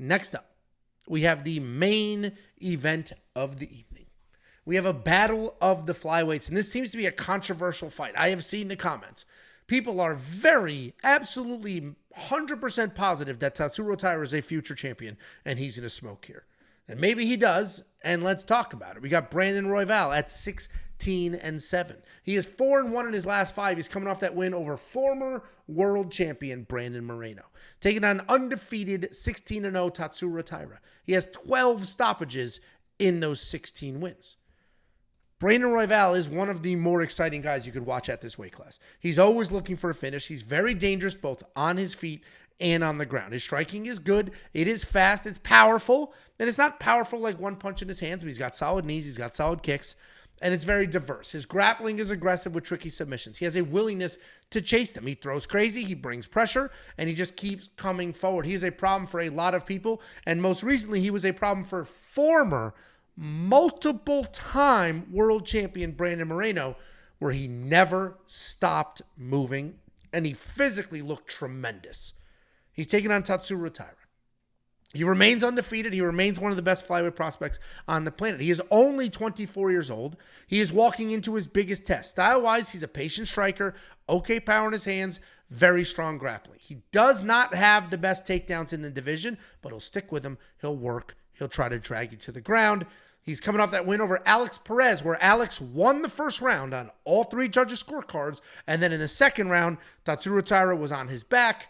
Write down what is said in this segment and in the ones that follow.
Next up, we have the main event of the evening. We have a battle of the flyweights, and this seems to be a controversial fight. I have seen the comments. People are absolutely 100% positive that Tatsuro Taira is a future champion, and he's going to smoke here. And maybe he does, and let's talk about it. We got Brandon Royval at 16-7. He is 4-1 in his last 5. He's coming off that win over former world champion Brandon Moreno, taking on undefeated 16-0 Tatsuro Taira. He has 12 stoppages in those 16 wins. Brandon Royval is one of the more exciting guys you could watch at this weight class. He's always looking for a finish. He's very dangerous both on his feet and on the ground. His striking is good. It is fast. It's powerful. And it's not powerful like one punch in his hands, but he's got solid knees. He's got solid kicks. And it's very diverse. His grappling is aggressive with tricky submissions. He has a willingness to chase them. He throws crazy. He brings pressure. And he just keeps coming forward. He is a problem for a lot of people. And most recently, he was a problem for former multiple-time world champion Brandon Moreno, where he never stopped moving. And he physically looked tremendous. He's taking on Tatsuro Taira. He remains undefeated. He remains one of the best flyweight prospects on the planet. He is only 24 years old. He is walking into his biggest test. Style-wise, he's a patient striker, okay power in his hands, very strong grappling. He does not have the best takedowns in the division, but he'll stick with him. He'll work. He'll try to drag you to the ground. He's coming off that win over Alex Perez, where Alex won the first round on all 3 judges' scorecards, and then in the second round, Tatsuro Taira was on his back.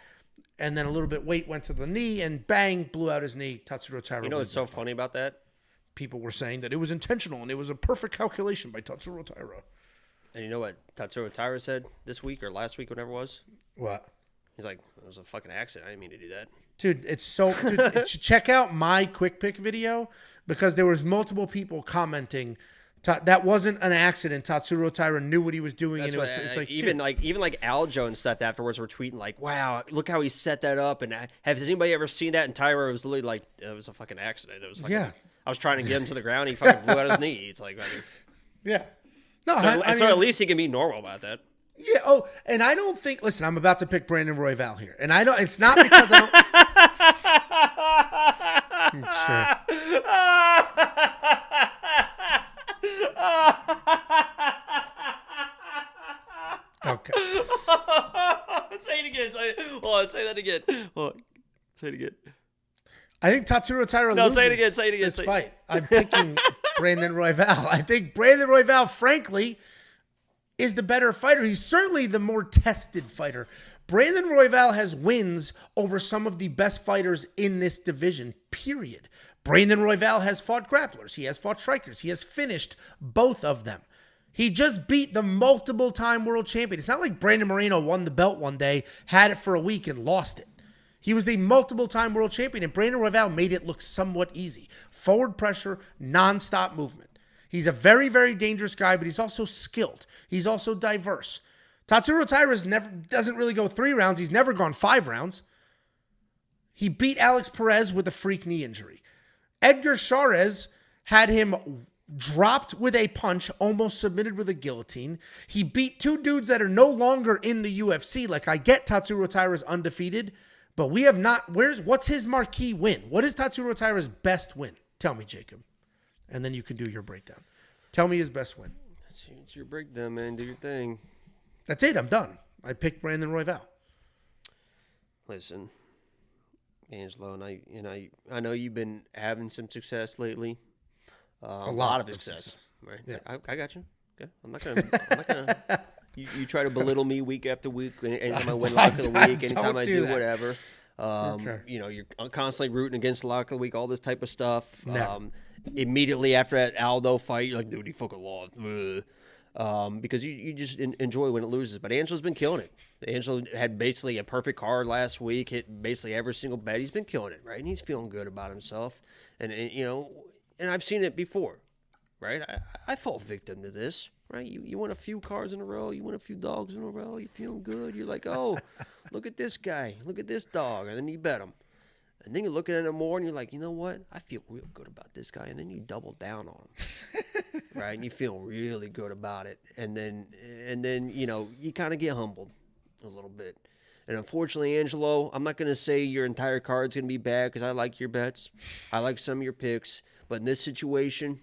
And then a little bit weight went to the knee and bang, blew out his knee. Tatsuro Taira. You know what's so funny about that? People were saying that it was intentional and it was a perfect calculation by Tatsuro Taira. And you know what Tatsuro Taira said this week or last week, whatever it was? What? He's like, it was a fucking accident. I didn't mean to do that. Dude, it's so... Dude, check out my quick pick video because there was multiple people commenting that wasn't an accident. Tatsuro Taira knew what he was doing. That's and it's like even Aljo and stuff afterwards were tweeting like, "Wow, look how he set that up." And has anybody ever seen that? And Taira was literally like, "It was a fucking accident." It was like, yeah. I was trying to get him to the ground. He fucking blew out his knee. It's like, yeah. No, so at least he can be normal about that. Yeah. Oh, and I don't think. Listen, I'm about to pick Brandon Royval here, and I don't. It's not because I don't. Sure. Okay. Say it again. Hold on. Say that again. Hold on. Say it again. I think Tatsuro Taira loses. Say it again. Say it again. This fight. I'm picking Brandon Royval. I think Brandon Royval, frankly, is the better fighter. He's certainly the more tested fighter. Brandon Royval has wins over some of the best fighters in this division, period. Brandon Royval has fought grapplers. He has fought strikers. He has finished both of them. He just beat the multiple-time world champion. It's not like Brandon Moreno won the belt one day, had it for a week, and lost it. He was the multiple-time world champion, and Brandon Royval made it look somewhat easy. Forward pressure, nonstop movement. He's a very, very dangerous guy, but he's also skilled. He's also diverse. Tatsuro Taira doesn't really go 3 rounds. He's never gone 5 rounds. He beat Alex Perez with a freak knee injury. Edgar Chairez had him dropped with a punch, almost submitted with a guillotine. He beat 2 dudes that are no longer in the UFC. Like, I get Tatsuro Taira's undefeated, but we have not... What's his marquee win? What is Tatsuro Taira's best win? Tell me, Jacob. And then you can do your breakdown. Tell me his best win. It's your breakdown, man. Do your thing. That's it. I'm done. I picked Brandon Royval. Listen, Angelo, and I know you've been having some success lately. A lot of success. Right? Yeah. I got you. Okay. I'm not gonna. You try to belittle me week after week. Anytime I win lock of the week, anytime I do whatever. Okay. You're constantly rooting against lock of the week, all this type of stuff. No. Immediately after that Aldo fight, you're like, dude, he fucking lost. Because you just enjoy when it loses. But Angelo's been killing it. Angelo had basically a perfect card last week, hit basically every single bet. He's been killing it, right? And he's feeling good about himself. And I've seen it before, right? I fall victim to this, right? You win a few cards in a row, you win a few dogs in a row, you're feeling good. You're like, oh, look at this guy, look at this dog, and then you bet him. And then you're looking at him more, and you're like, you know what? I feel real good about this guy. And then you double down on him, right? And you feel really good about it. And then you kind of get humbled a little bit. And unfortunately, Angelo, I'm not going to say your entire card's going to be bad because I like your bets. I like some of your picks. But in this situation,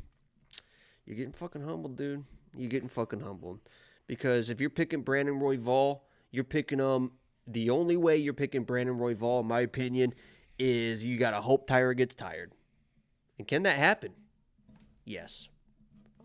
you're getting fucking humbled, dude. You're getting fucking humbled. Because if you're picking Brandon Royval, you're picking the only way you're picking Brandon Royval, in my opinion, is you got to hope Taira gets tired. And can that happen? Yes.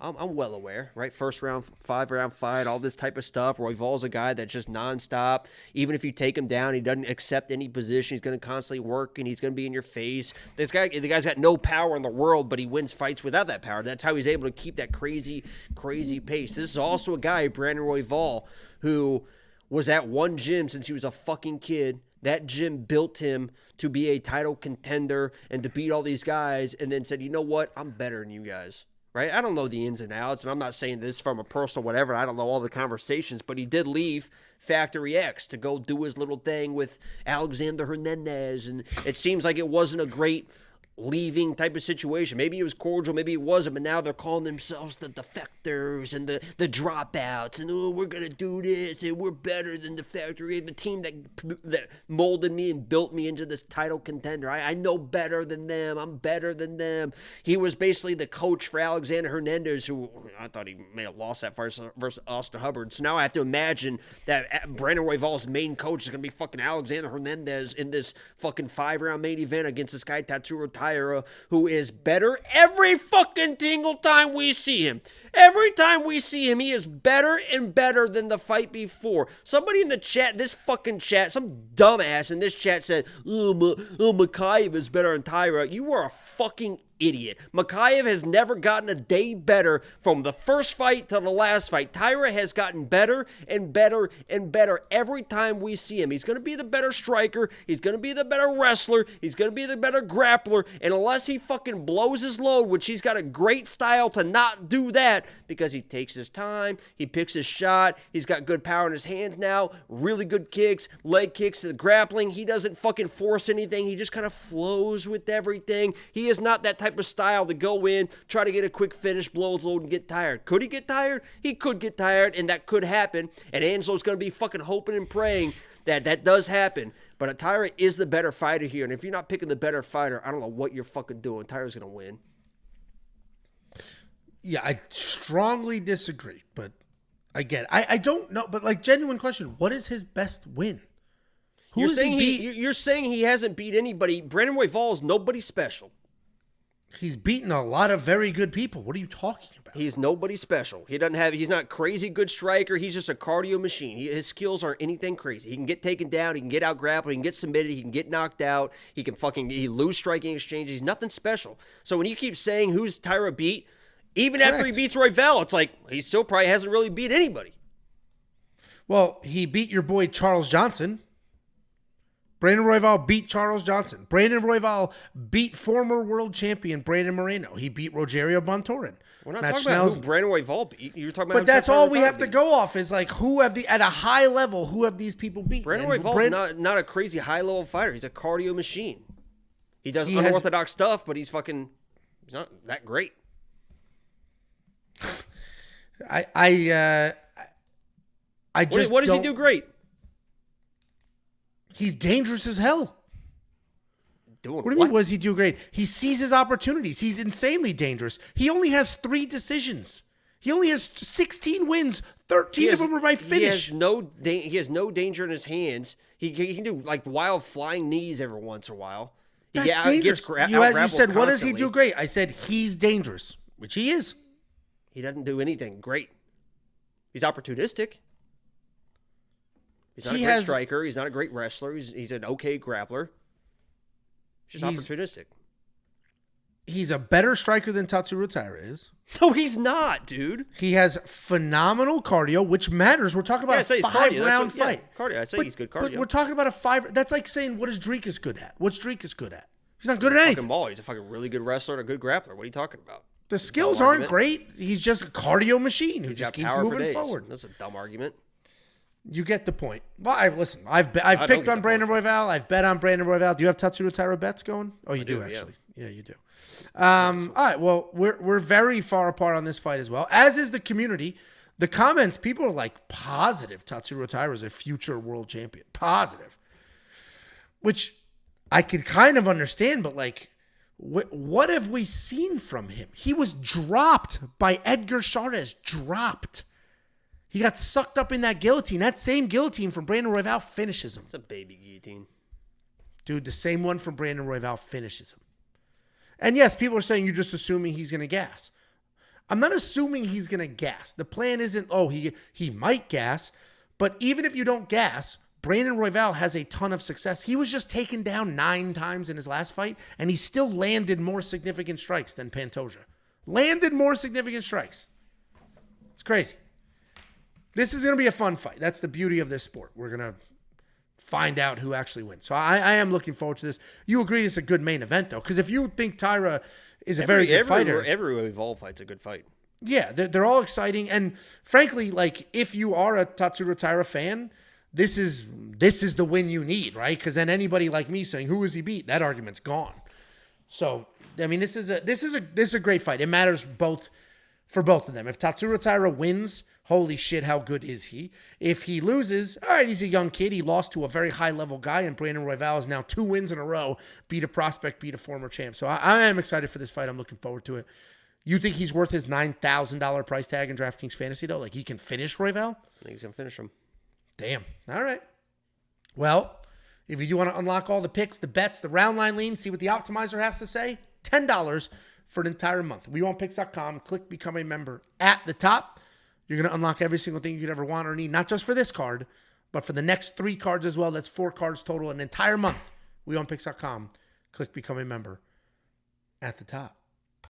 I'm well aware, right? First round, 5-round fight, all this type of stuff. Royval's a guy that's just nonstop. Even if you take him down, he doesn't accept any position. He's going to constantly work, and he's going to be in your face. The guy's got no power in the world, but he wins fights without that power. That's how he's able to keep that crazy, crazy pace. This is also a guy, Brandon Royval, who was at one gym since he was a fucking kid. That gym built him to be a title contender and to beat all these guys, and then said, you know what? I'm better than you guys. Right? I don't know the ins and outs, and I'm not saying this from a personal whatever. I don't know all the conversations, but he did leave Factory X to go do his little thing with Alexander Hernandez, and it seems like it wasn't a great leaving type of situation. Maybe it was cordial, maybe it wasn't, but now they're calling themselves the defectors and the dropouts, and oh, we're gonna do this, and we're better than the Factory, the team that molded me and built me into this title contender. I know better than them. I'm better than them. He was basically the coach for Alexander Hernandez, who I thought he may have lost that versus Austin Hubbard. So now I have to imagine that Brandon Royval's main coach is gonna be fucking Alexander Hernandez in this fucking 5-round main event against this guy Tatsuro Taira, who is better every fucking single time we see him. Every time we see him, he is better and better than the fight before. Somebody in the chat, this fucking chat, some dumbass in this chat said, Makayev is better than Taira. You are a fucking idiot. Makayev has never gotten a day better from the first fight to the last fight. Taira has gotten better and better and better every time we see him. He's going to be the better striker. He's going to be the better wrestler. He's going to be the better grappler. And unless he fucking blows his load, which he's got a great style to not do that, because he takes his time, he picks his shot, he's got good power in his hands now, really good kicks, leg kicks, the grappling. He doesn't fucking force anything. He just kind of flows with everything. He is not that type of style to go in, try to get a quick finish, blow his load, and get tired. Could he get tired? He could get tired, and that could happen. And Angelo's going to be fucking hoping and praying that that does happen. But Taira is the better fighter here. And if you're not picking the better fighter, I don't know what you're fucking doing. Taira's going to win. Yeah, I strongly disagree, but again, I don't know. But like, genuine question, what is his best win? You're saying he hasn't beat anybody. Brandon Royval is nobody special. He's beaten a lot of very good people. What are you talking about? He's nobody special. He's not crazy good striker. He's just a cardio machine. His skills aren't anything crazy. He can get taken down. He can get out grappled. He can get submitted. He can get knocked out. He lose striking exchanges. He's nothing special. So when you keep saying who's Taira beat, even after he beats Royval, it's like he still probably hasn't really beat anybody. Well, he beat your boy Charles Johnson. Brandon Royval beat Charles Johnson. Brandon Royval beat former world champion Brandon Moreno. He beat Rogerio Bontorin. We're not talking about who Brandon Royval beat. You're talking about. But that's all we have to go off is like at a high level, who have these people beat? Brandon Royval's not a crazy high level fighter. He's a cardio machine. He does unorthodox stuff, but he's not that great. I just what does he do great? He's dangerous as hell. What do you mean, what does he do great? He seizes opportunities. He's insanely dangerous. He only has 3 decisions. He only has 16 wins. 13 of them are by finish. He has no danger in his hands. He can do like wild flying knees every once in a while. That's dangerous. You said, what does he do great? I said, he's dangerous, which he is. He doesn't do anything great. He's opportunistic. He's not a great striker. He's not a great wrestler. He's an okay grappler. He's opportunistic. He's a better striker than Tatsuro Taira is. No, he's not, dude. He has phenomenal cardio, which matters. We're talking about a 5-round fight. Cardio. I'd say he's good cardio. But we're talking about a 5. That's like saying, what is Dricus good at? What's Dricus good at? He's not good at anything. He's a fucking really good wrestler and a good grappler. What are you talking about? The skills aren't great. He's just a cardio machine who just keeps moving forward. That's a dumb argument. You get the point. Well, I've picked on Brandon Royval. I've bet on Brandon Royval. Do you have Tatsuro Taira bets going? Oh, you do actually. Yeah, you do. All right. Well, we're very far apart on this fight as well, as is the community. The comments, people are like positive Tatsuro Taira is a future world champion. Positive. Which I could kind of understand, but like, what have we seen from him? He was dropped by Edgar Chavez. Dropped. He got sucked up in that guillotine. That same guillotine from Brandon Royval finishes him. It's a baby guillotine. Dude, the same one from Brandon Royval finishes him. And yes, people are saying you're just assuming he's going to gas. I'm not assuming he's going to gas. The plan isn't, he might gas. But even if you don't gas, Brandon Royval has a ton of success. He was just taken down 9 times in his last fight, and he still landed more significant strikes than Pantoja. Landed more significant strikes. It's crazy. This is going to be a fun fight. That's the beauty of this sport. We're going to find out who actually wins. So I am looking forward to this. You agree it's a good main event, though? Because if you think Taira is a very good fighter. Every Royval fight's a good fight. Yeah, they're all exciting. And frankly, like, if you are a Tatsuro Taira fan, this is the win you need, right? Because then anybody like me saying, who is he beat? That argument's gone. So, I mean, this is a great fight. It matters for both of them. If Tatsuro Taira wins, holy shit, how good is he? If he loses, all right, he's a young kid. He lost to a very high-level guy, and Brandon Royval is now 2 wins in a row. Beat a prospect, beat a former champ. So I am excited for this fight. I'm looking forward to it. You think he's worth his $9,000 price tag in DraftKings Fantasy, though? Like, he can finish Royval? I think he's going to finish him. Damn. All right. Well, if you do want to unlock all the picks, the bets, the round line lean, see what the optimizer has to say, $10 for an entire month. WeWantPicks.com. Click Become a Member at the top. You're going to unlock every single thing you could ever want or need, not just for this card, but for the next 3 cards as well. That's 4 cards total, an entire month. WeWantPicks.com. Click Become a Member at the top.